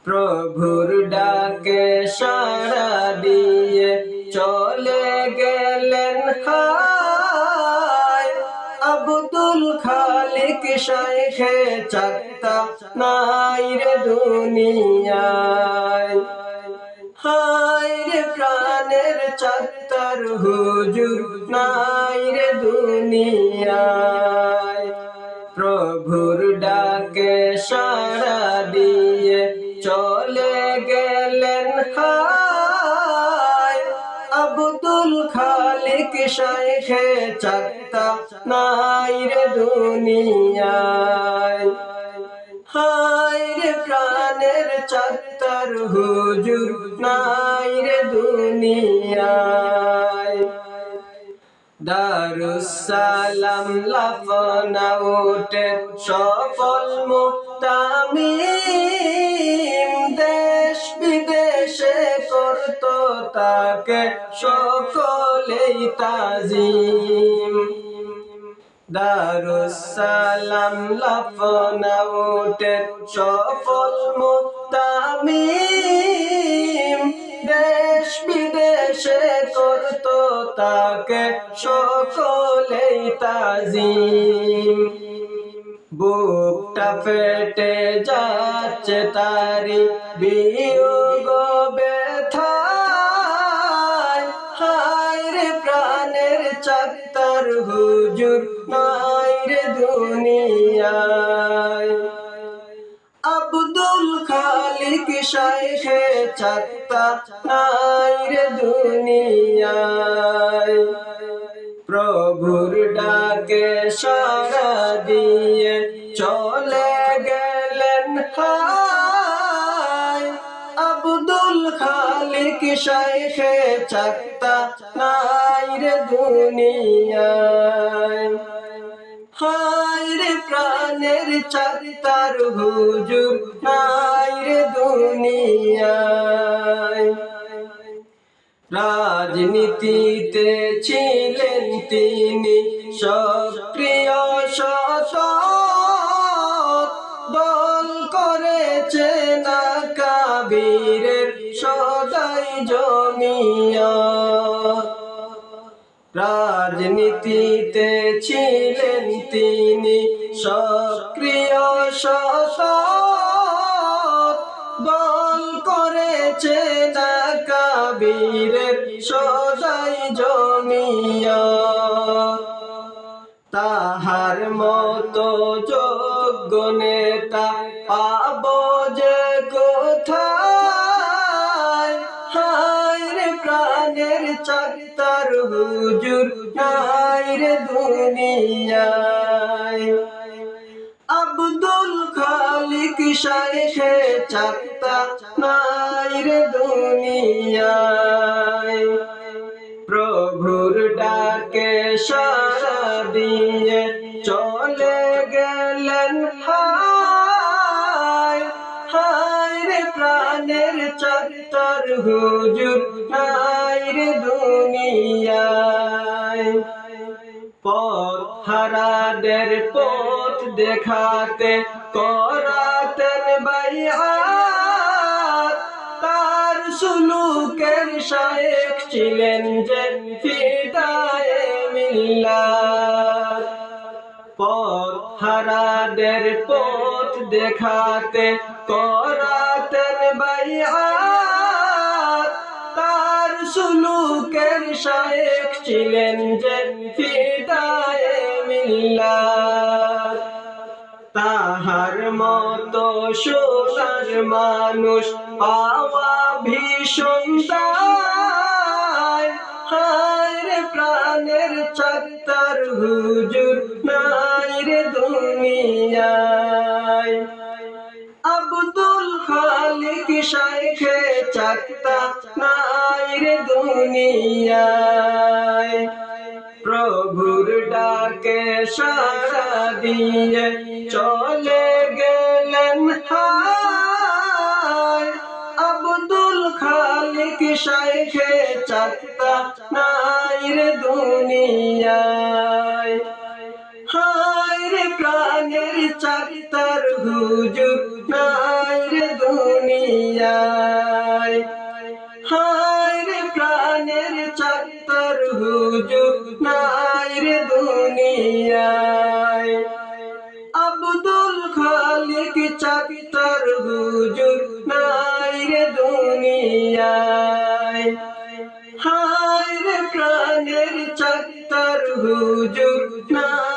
প্রভুর ডাকে সাড়া দিয়ে চলে গেলেন হায়। আব্দুল খালিক শাইখে চাকতা নাই রে দুনিয়ায়। হায় রে প্রাণের চাকতার হুজুর নাই রে দুনিয়ায়। প্রভুর ডাকে সাড়া দিয়ে চলে গেলেন হায়। আব্দুল খালিক শাইখে চাকতা নাই রে দুনিয়ায়। হায় রে প্রাণের চাকতার হুজুর নাই রে দুনিয়ায়। দারুসালাম লাফনা উঠে সফল মুক্তামিম। দেশ বিদেশে করত তাকে সকলেই তাজিম। দারুসালাম লাফনা উঠে সফল মুক্তামিম। দেশ বিদেশে করত তাকে সকলেই তাজিম। বুকটা ফেটে যাচ্ছে তারি বিয়োগ ব্যথায়। হায় রে প্রাণের চাকতার হুজুর নাই রে দুনিয়ায়। আব্দুল খালিক শাইখে চাকতা নাই রে দুনিয়ায়। প্রভুর ডাকে সাড়া দিয়ে চলে গেলেন হায়। আব্দুল খালিক শাইখে চাকতা নাই রে দুনিয়ায়। হায় রে প্রাণের চাকতার হুজুর নাই রে দুনিয়ায়। রাজনীতিতে ছিলেন তিনি সক্রিয় সৎ। দল করেছে না কাবীরের সদাই জমিয়ত। রাজনীতিতে ছিলেন তিনি সক্রিয় সৎ। দল করেছে না কাবীরের সদাই জমিয়ত। তাহার মতো যোগ্য নেতা পাব যে কোথায়। হায় রে প্রাণের চাকতার হুজুর নাই রে দুনিয়ায়। আব্দুল খালিক শাইখে চাকতা নাই রে দুনিয়ায়। প্রভুর ডাকে সাড়া দিয়ে চলে গেলেন হায়। হায় রে প্রাণের চাকতার হুজুর নাই রে দুনিয়ায়। পথ হারাদের পথ দেখাতে করাতেন বাইআত। তার সুলুকের শায়েখ ছিলেন যে ফিদায়ে মিল্লাত। পথ হারাদের পথ দেখাতে করাতেন বাইআত। তার সুলুকের শায়েখ ছিলেন যে ফিদায়ে মিল্লাত। তাহার মতো সোনার মানুষ পাওয়া ভীষণ দায়। হায় রে প্রাণের চাকতার হুজুর নাই রে দুনিয়ায়। আব্দুল খালিক শাইখে চাকতা নাই রে দুনিয়ায়। প্রভুর ডাকে সাড়া দিয়ে চলে গেলেন হায়। আব্দুল খালিক শাইখে চাকতা নাই রে দুনিয়ায়। হায় রে প্রাণের চাকতার হুজুর নাই রে দুনিয়ায়। দুনিয়ায় হায় রে প্রাণের চাকতার হুজুর নাই রে দুনিয়ায় আব্দুল খালিক চাকতার হুজুর নাই রে দুনিয়ায় হায় রে প্রাণের চাকতার হুজুর নাই